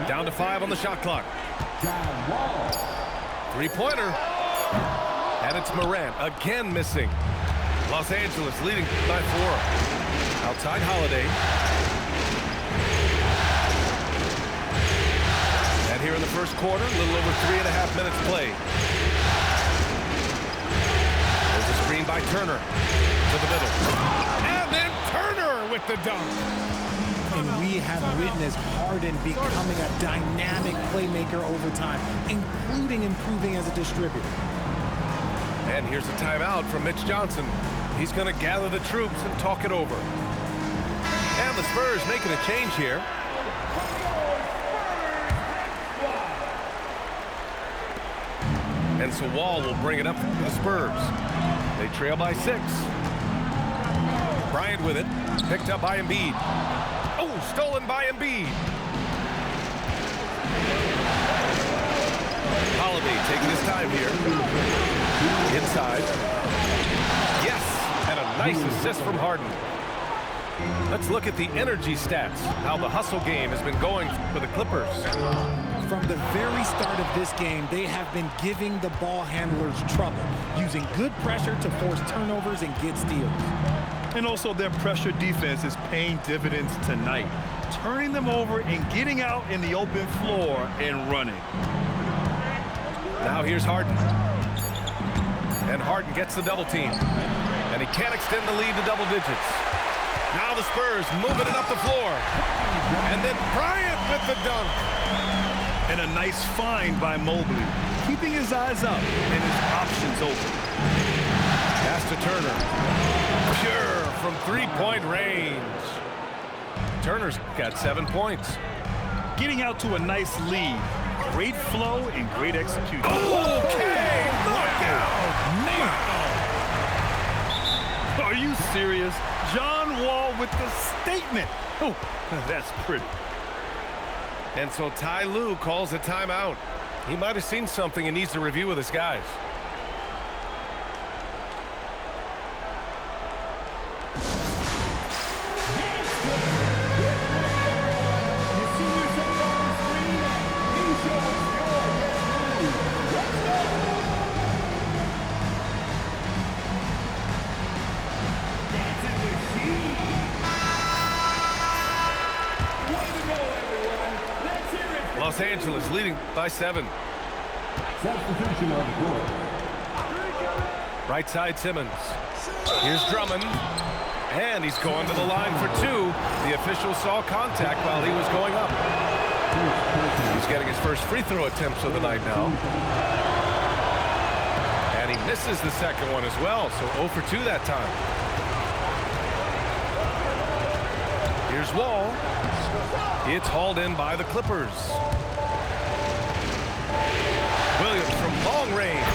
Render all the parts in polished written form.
Down to 5 on the shot clock. Three-pointer. And it's Morant again missing. Los Angeles leading by 4. Outside Holiday. And here in the first quarter, a little over 3.5 minutes played. There's a screen by Turner to the middle. And then Turner with the dunk. And we have witnessed Harden becoming a dynamic playmaker over time, including improving as a distributor. And here's a timeout from Mitch Johnson. He's going to gather the troops and talk it over. And the Spurs making a change here. And so Wall will bring it up for the Spurs. They trail by 6. Bryant with it. Picked up by Embiid. Oh, stolen by Embiid. Holiday taking his time here. Inside. Yes, and a nice assist from Harden. Let's look at the energy stats, how the hustle game has been going for the Clippers. From the very start of this game, they have been giving the ball handlers trouble, using good pressure to force turnovers and get steals. And also their pressure defense is paying dividends tonight, turning them over and getting out in the open floor and running. Now here's Harden. And Harden gets the double team. And he can't extend the lead to double digits. Now the Spurs moving it up the floor. And then Bryant with the dunk. And a nice find by Mobley, keeping his eyes up and his options open. Pass to Turner. Pure from three-point range. Turner's got 7 points. Getting out to a nice lead. Great flow and great execution. Okay, look out! Are you serious? John Wall with the statement. Oh, that's pretty. And so Ty Lue calls a timeout. He might have seen something and needs to review with his guys. Los Angeles leading by 7. Substitution on the court. Right side Simmons. Here's Drummond. And he's going to the line for 2. The official saw contact while he was going up. He's getting his first free throw attempts of the night now. And he misses the second one as well, so 0 for 2 that time. Here's Wall. It's hauled in by the Clippers. Williams from long range.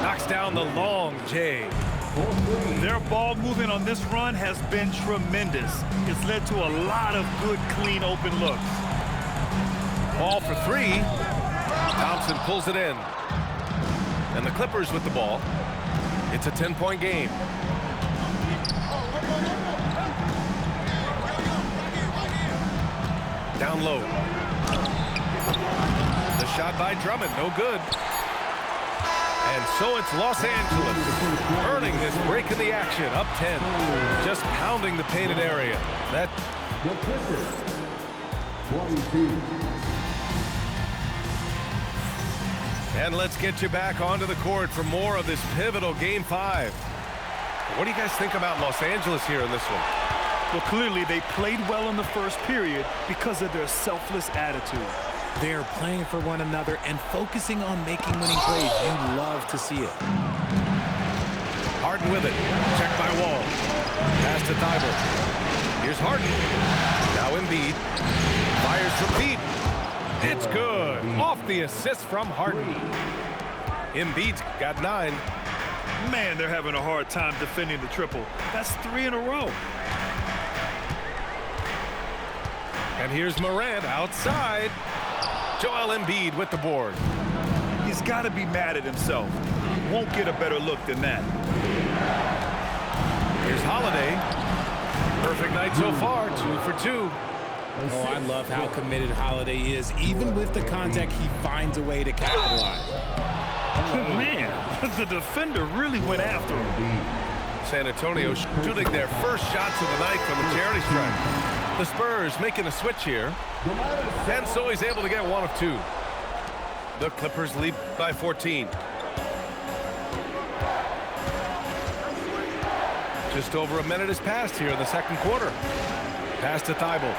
Knocks down the long J. Their ball movement on this run has been tremendous. It's led to a lot of good, clean, open looks. Ball for 3. Thompson pulls it in. And the Clippers with the ball. It's a 10-point game. Down low. The shot by Drummond, no good. And so it's Los Angeles earning this break in the action, up 10. Just pounding the painted area. That. The Clippers, 22. And let's get you back onto the court for more of this pivotal Game 5. What do you guys think about Los Angeles here in this one? Well, clearly they played well in the first period because of their selfless attitude. They're playing for one another and focusing on making winning plays. You love to see it. Harden with it. Checked by Wall. Pass to Thibault. Here's Harden. Now Embiid. Fires from deep. It's good. Off the assist from Harden. Embiid's got 9. Man, they're having a hard time defending the triple. That's 3 in a row. And here's Morant outside. Joel Embiid with the board. He's got to be mad at himself. He won't get a better look than that. Here's Holiday. Perfect night so far, 2 for 2. Oh, I love how committed Holiday is. Even with the contact, he finds a way to capitalize. Man, the defender really went after him. San Antonio shooting their first shots of the night from the charity stripe. The Spurs making a switch here. And so he's able to get one of two. The Clippers lead by 14. Just over a minute has passed here in the second quarter. Pass to Thibault.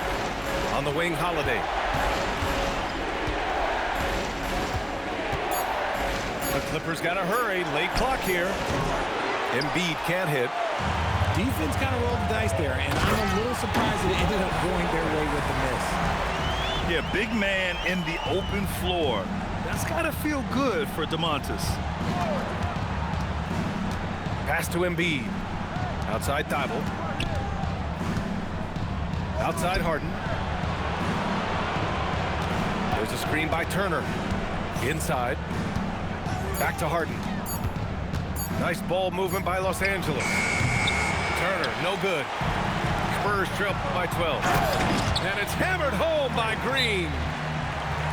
On the wing, Holiday. The Clippers got to hurry. Late clock here. Embiid can't hit. Defense kind of rolled the dice there, and I'm a little surprised that it ended up going their way with the miss. Yeah, big man in the open floor. That's got to feel good for DeMontis. Pass to Embiid. Outside Thibault. Outside Harden. There's a screen by Turner. Inside. Back to Harden. Nice ball movement by Los Angeles. Turner, no good. Spurs trail by 12. And it's hammered home by Green.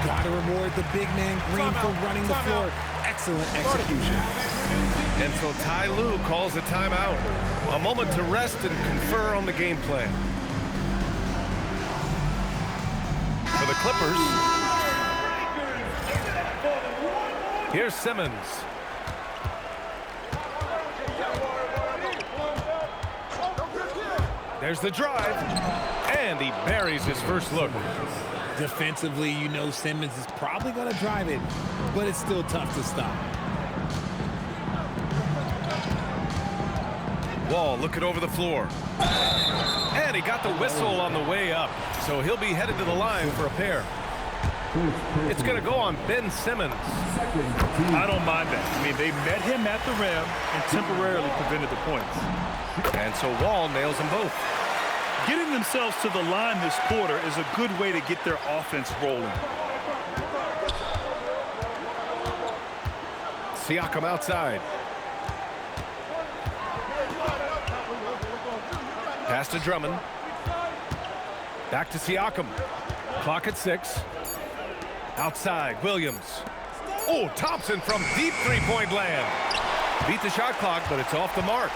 Got to reward the big man Green for running the floor. Excellent execution. And so Ty Lue calls a timeout. A moment to rest and confer on the game plan. For the Clippers, here's Simmons. There's the drive, and he buries his first look. Defensively, you know Simmons is probably going to drive it, but it's still tough to stop. Wall looking over the floor. And he got the whistle on the way up, so he'll be headed to the line for a pair. It's going to go on Ben Simmons. I don't mind that. I mean, they met him at the rim and temporarily prevented the points. And so Wall nails them both. Getting themselves to the line this quarter is a good way to get their offense rolling. Siakam outside. Pass to Drummond. Back to Siakam. Clock at 6. Outside, Williams. Oh, Thompson from deep three-point land. Beat the shot clock, but it's off the mark.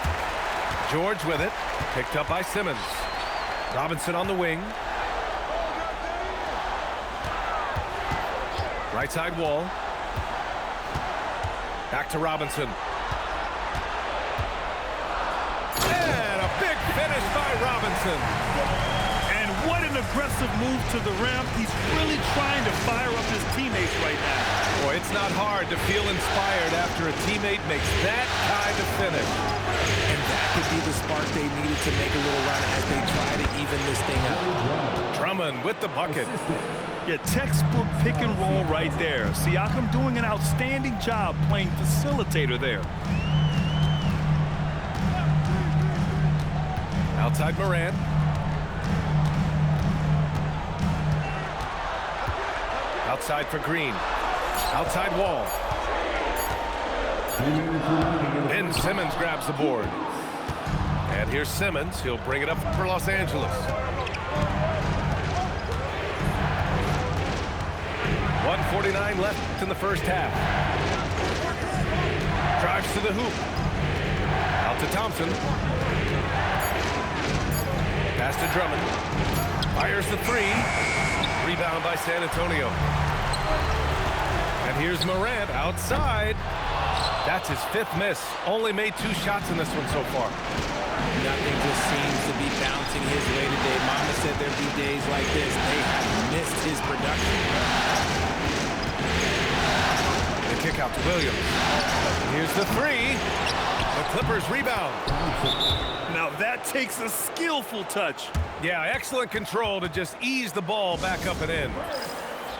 George with it. Picked up by Simmons. Robinson on the wing. Right side Wall. Back to Robinson. And a big finish by Robinson. And what an aggressive move to the rim. He's really trying to fire up his teammates right now. Boy, it's not hard to feel inspired after a teammate makes that kind of finish. And that could be the spark they needed to make a little run as they try to even this thing up. Drummond with the bucket. Yeah, textbook pick and roll right there. Siakam doing an outstanding job playing facilitator there. Outside Morant. Outside for Green. Outside Wall. Ben Simmons grabs the board. And here's Simmons. He'll bring it up for Los Angeles. 1:49 left in the first half. Drives to the hoop. Out to Thompson. Pass to Drummond. Fires the three. Rebound by San Antonio. And here's Morant outside. That's his 5th miss. Only made 2 shots in this one so far. Nothing just seems to be bouncing his way today. Mama said there'd be days like this. They have missed his production. The kick out to Williams. Here's the 3. The Clippers rebound. Now that takes a skillful touch. Yeah, excellent control to just ease the ball back up and in.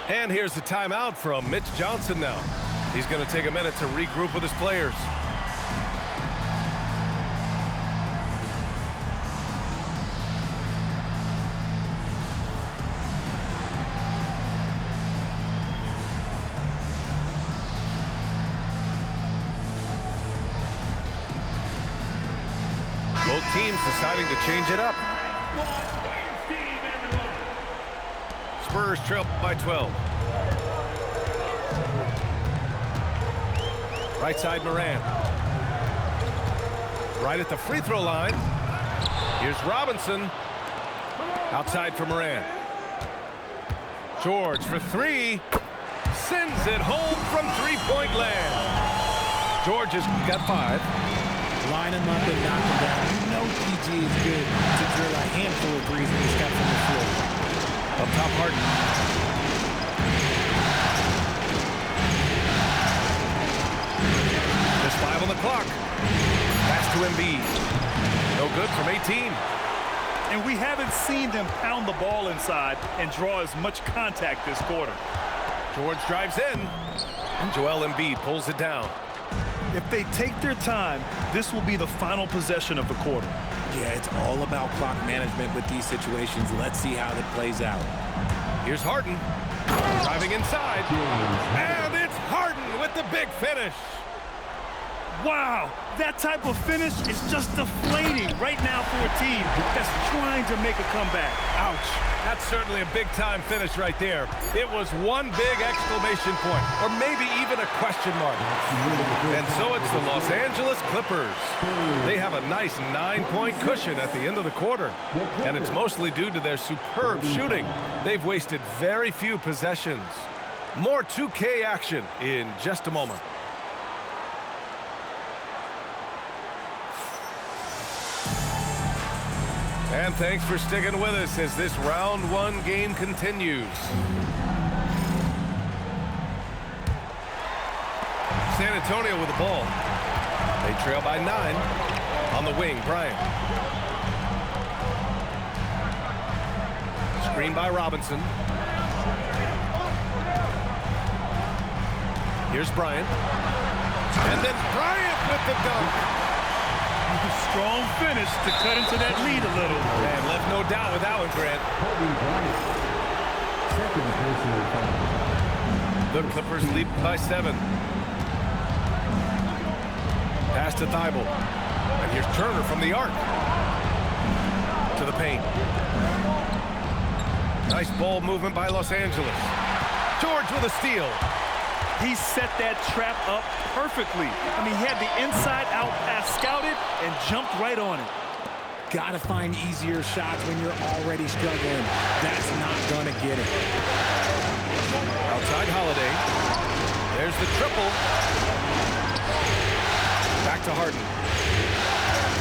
And here's the timeout from Mitch Johnson now. He's going to take a minute to regroup with his players. Both teams deciding to change it up. Spurs trail by 12. Right side, Moran. Right at the free throw line. Here's Robinson. Outside for Moran. George for three. Sends it home from three-point land. George has got 5. Line him up and knock him down. You know PG is good to drill a handful of threes when he steps on the floor. Up top, Harden. Just 5 on the clock. Pass to Embiid. No good from 18. And we haven't seen them pound the ball inside and draw as much contact this quarter. George drives in. And Joel Embiid pulls it down. If they take their time, this will be the final possession of the quarter. Yeah, it's all about clock management with these situations. Let's see how it plays out. Here's Harden. Driving inside. And it's Harden with the big finish. Wow, that type of finish is just deflating right now for a team that's trying to make a comeback. Ouch. That's certainly a big-time finish right there. It was one big exclamation point, or maybe even a question mark. And so it's the Los Angeles Clippers. They have a nice 9-point cushion at the end of the quarter, and it's mostly due to their superb shooting. They've wasted very few possessions. More 2K action in just a moment. And thanks for sticking with us as this round 1 game continues. San Antonio with the ball. They trail by 9. On the wing, Bryant. Screen by Robinson. Here's Bryant. And then Bryant with the dunk. Strong finish to cut into that lead a little. And left no doubt with that one, Grant. The Clippers lead by 7. Pass to Thibault. And here's Turner from the arc. To the paint. Nice ball movement by Los Angeles. George with a steal. He set that trap up perfectly. I mean, he had the inside-out pass scouted and jumped right on it. Gotta find easier shots when you're already struggling. That's not gonna get it. Outside Holiday. There's the triple. Back to Harden.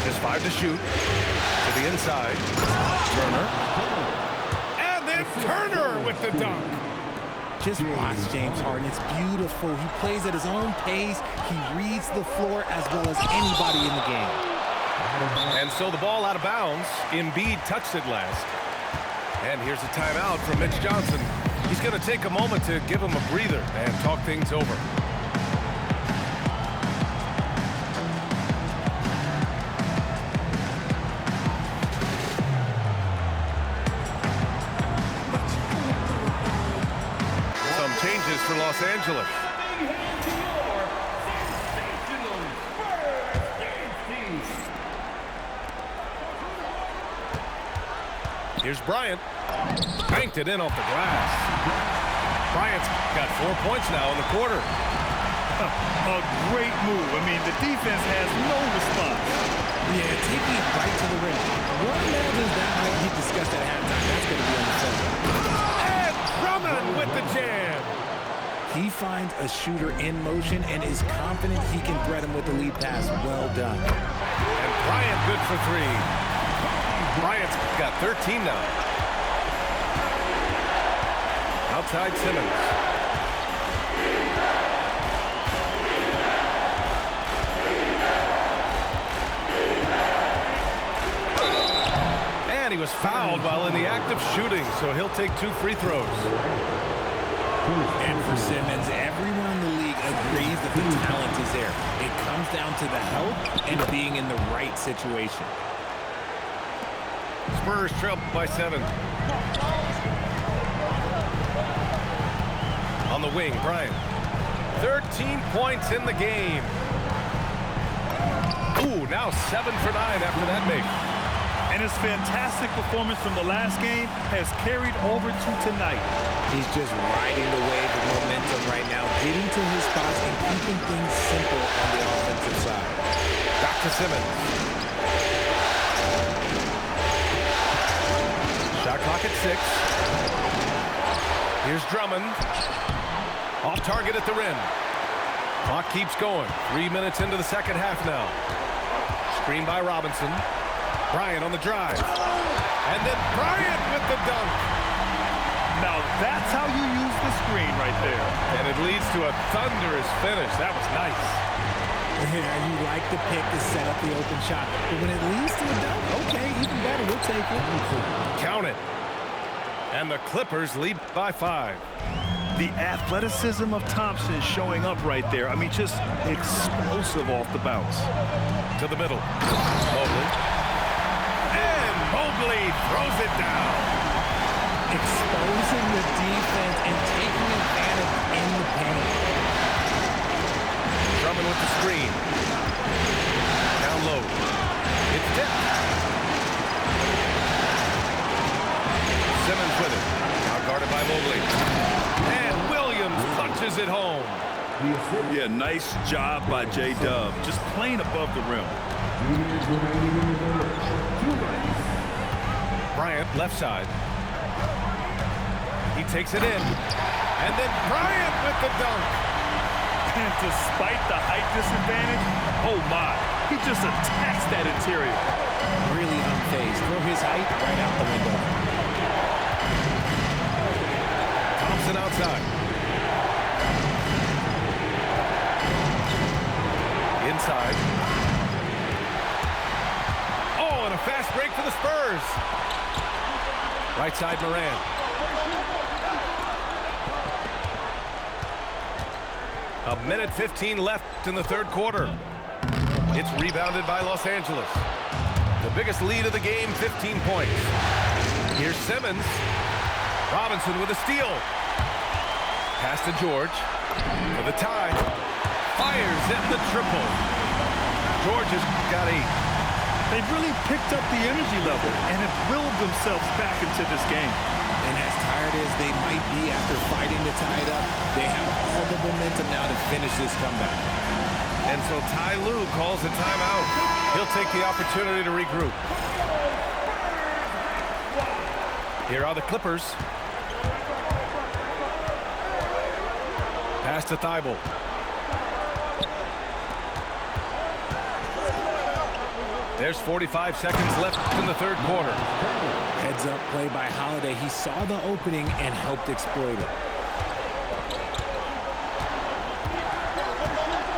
Just 5 to shoot. To the inside. Turner. And then Turner with the dunk. Just watch James Harden. It's beautiful. He plays at his own pace. He reads the floor as well as anybody in the game. And so the ball out of bounds. Embiid touched it last. And here's a timeout from Mitch Johnson. He's going to take a moment to give him a breather and talk things over. Changes for Los Angeles. Here's Bryant. Banked it in off the glass. Bryant's got 4 points now in the quarter. A great move. I mean, the defense has no response. Yeah, taking it right to the rim. What imagines that might be discussed at halftime? That's going to be on the film. And Drummond with the jam. He finds a shooter in motion and is confident he can thread him with the lead pass. Well done. And Bryant good for 3. Bryant's got 13 now. Outside Simmons. And he was fouled while in the act of shooting, so he'll take 2 free throws. And for Simmons, everyone in the league agrees that the talent is there. It comes down to the help and being in the right situation. Spurs trail by 7. On the wing, Bryant. 13 points in the game. Ooh, now 7 for 9 after that make. And his fantastic performance from the last game has carried over to tonight. He's just riding the wave of momentum right now, getting to his spots and keeping things simple on the offensive side. Back to Simmons. Shot clock at 6. Here's Drummond. Off target at the rim. Clock keeps going. 3 minutes into the second half now. Screen by Robinson. Bryant on the drive. And then Bryant with the dunk. Now that's how you use the screen right there. And it leads to a thunderous finish. That was nice. Yeah, you like the pick to set up the open shot. But when it leads to a dunk, okay, even better. We'll take it. Count it. And the Clippers lead by 5. The athleticism of Thompson showing up right there. I mean, just explosive off the bounce. To the middle. Mobley. And Mobley throws it down. Exposing the defense and taking advantage in the paint. Drummond with the screen. Down low. It's tipped. Simmons with it. Now guarded by Mobley. And Williams punches it home. Yeah, nice job by J-Dub. Just playing above the rim. Bryant, left side. He takes it in. And then Bryant with the dunk. And despite the height disadvantage, oh my, he just attacks that interior. Really unfazed. Throw his height right out the window. Thompson outside. Inside. Oh, and a fast break for the Spurs. Right side, Morant. A minute 15 left in the third quarter. It's rebounded by Los Angeles. The biggest lead of the game, 15 points. Here's Simmons. Robinson with a steal. Pass to George. For the tie. Fires in the triple. George has got 8. They've really picked up the energy level and have willed themselves back into this game. And as tired as they might be after fighting to tie it up, they have all the momentum now to finish this comeback. And so Ty Lue calls a timeout. He'll take the opportunity to regroup. Here are the Clippers. Pass to Thibault. There's 45 seconds left in the third quarter. Heads up play by Holiday. He saw the opening and helped exploit it.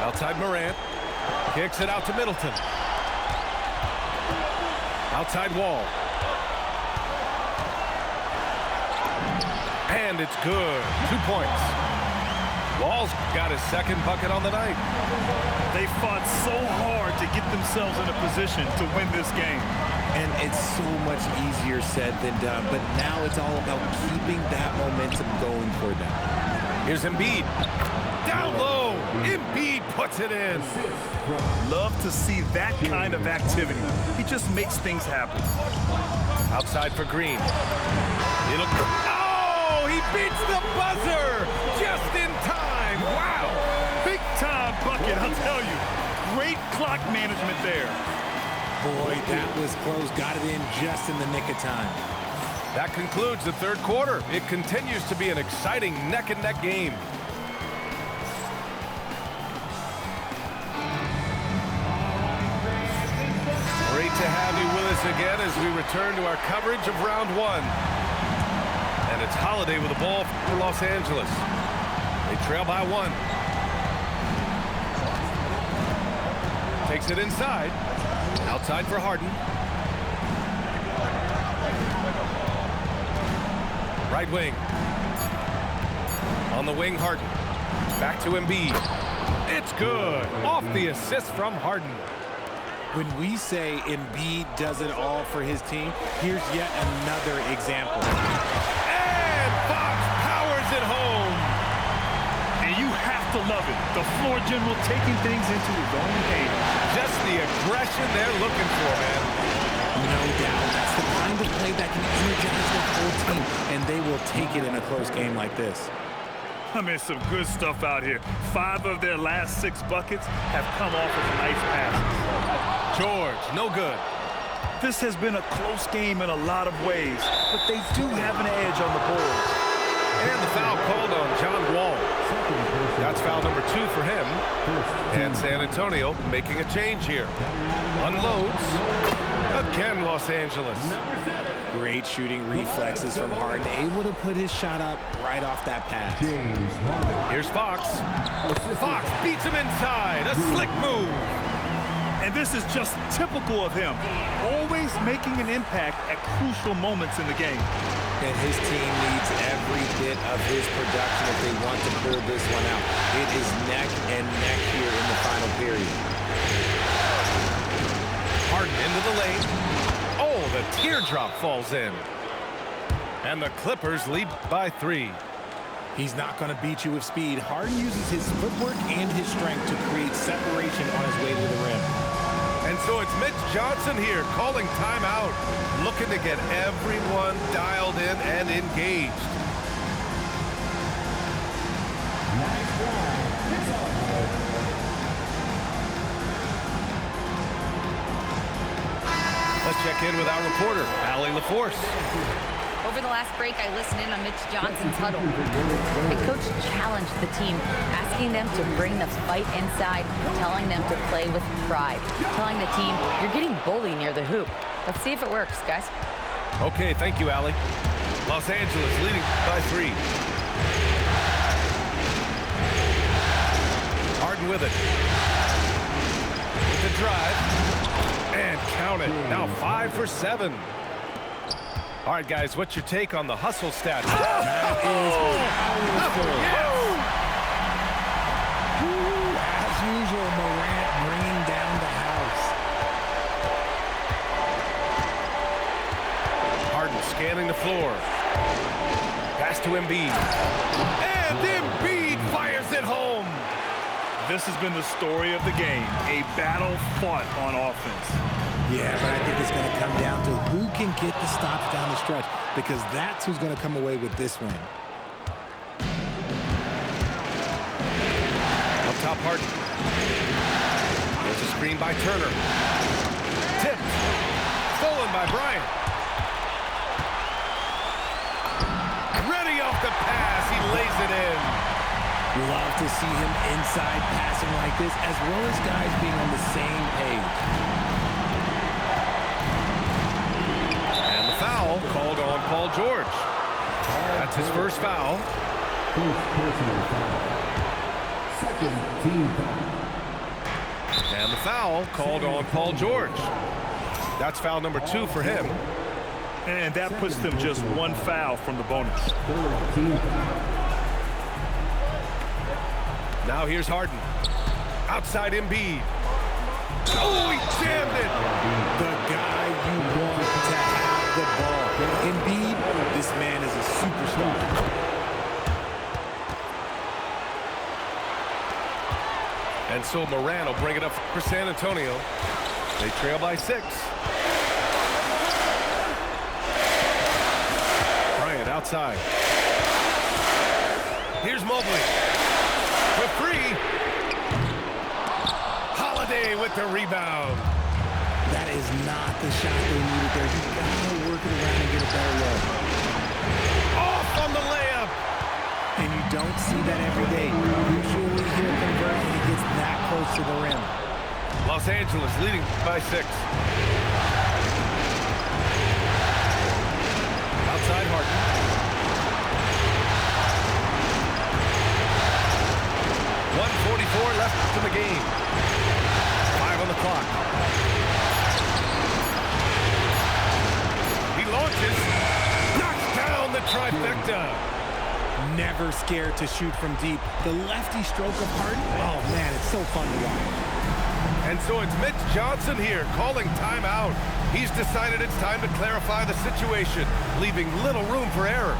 Outside Morant. Kicks it out to Middleton. Outside Wall. And it's good. 2 points. Wall's got his second bucket on the night. They fought so hard to get themselves in a position to win this game. And it's so much easier said than done. But now it's all about keeping that momentum going for them. Here's Embiid. Down low. Embiid puts it in. Love to see that kind of activity. He just makes things happen. Outside for Green. Oh, he beats the buzzer just in time. Wow. Big time bucket, I'll tell you. Great clock management there. Boy, that was close. Got it in just in the nick of time. That concludes the third quarter. It continues to be an exciting neck-and-neck game. Great to have you with us again as we return to our coverage of round 1. And it's Holiday with the ball for Los Angeles. They trail by 1. Takes it inside. Outside for Harden. Right wing. On the wing, Harden. Back to Embiid. It's good. Off the assist from Harden. When we say Embiid does it all for his team, here's yet another example. And Fox powers it home. And you have to love it. The floor general taking things into his own game. Just the aggression they're looking for, man. No doubt. That's the kind of play that can energize the whole team, and they will take it in a close game like this. I mean, some good stuff out here. 5 of their last 6 buckets have come off of nice passes. George, no good. This has been a close game in a lot of ways, but they do have an edge on the board. And the foul called on John Wall. That's foul number 2 for him. And San Antonio making a change here. Unloads. Again, Los Angeles. Great shooting reflexes from Harden, able to put his shot up right off that pass. Here's Fox. Fox beats him inside. A slick move. And this is just typical of him, always making an impact at crucial moments in the game. And his team needs every bit of his production if they want to pull this one out. It is neck and neck here in the final period. Harden into the lane. Oh, the teardrop falls in. And the Clippers lead by 3. He's not going to beat you with speed. Harden uses his footwork and his strength to create separation on his way to the rim. And so it's Mitch Johnson here calling timeout, looking to get everyone dialed in and engaged. Let's check in with our reporter, Allie LaForce. Over the last break, I listened in on Mitch Johnson's huddle. The coach challenged the team, asking them to bring the fight inside, telling them to play with pride, telling the team, you're getting bullied near the hoop. Let's see if it works, guys. Okay, thank you, Allie. Los Angeles leading by 3. Harden with it. With the drive. And count it. Now 5 for 7. All right, guys, what's your take on the hustle stats? That is powerful. As usual, Morant bringing down the house. Harden scanning the floor. Pass to Embiid. And Embiid fires it home. This has been the story of the game, a battle fought on offense. Yeah, but I think it's going to come down to who can get the stops down the stretch, because that's who's going to come away with this win. Up top, Harden. There's a screen by Turner. Tipped. Stolen by Bryant. Ready off the pass. He lays it in. Love to see him inside passing like this, as well as guys being on the same page. And the foul called on Paul George. That's his first foul. First personal foul. Second team foul. And the foul called on Paul George. That's foul number 2 for him. And that puts them just 1 foul from the bonus. Third team foul. Now here's Harden. Outside Embiid. Oh, he jammed it. The guy you want to have the ball. Embiid, this man is a superstar. And so Morant will bring it up for San Antonio. They trail by 6. Bryant outside. Here's Mobley. For 3. Holiday with the rebound. That is not the shot they needed there. You gotta work it around and get a better look. Off on the layup. And you don't see that every day. Usually he'll convert when he gets that close to the rim. Los Angeles leading by 6. Outside Harden. 1:44 left in the game. 5 on the clock. He launches. Knocks down the trifecta. Never scared to shoot from deep. The lefty stroke of Harden, oh man, it's so fun to watch. And so it's Mitch Johnson here calling timeout. He's decided it's time to clarify the situation, leaving little room for error.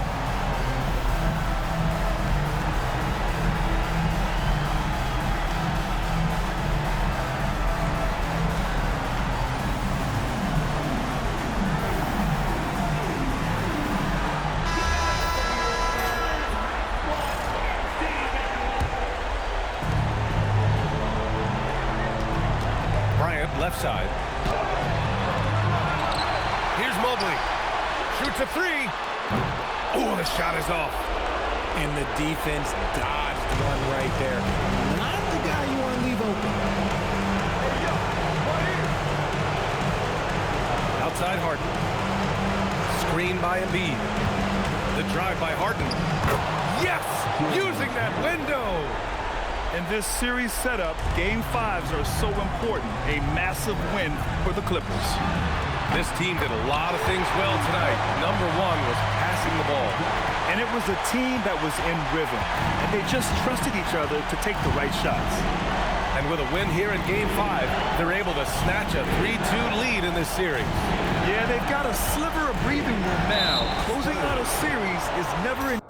left side. Here's Mobley. Shoots a three. Oh, the shot is off. And the defense dodged one right there. Not the guy you want to leave open. Outside Harden. Screen by Embiid. The drive by Harden. Yes! Using that window! In this series setup, Game 5s are so important. A massive win for the Clippers. This team did a lot of things well tonight. Number one was passing the ball. And it was a team that was in rhythm. And they just trusted each other to take the right shots. And with a win here in Game 5, they're able to snatch a 3-2 lead in this series. Yeah, they've got a sliver of breathing room now. Closing out a series is never an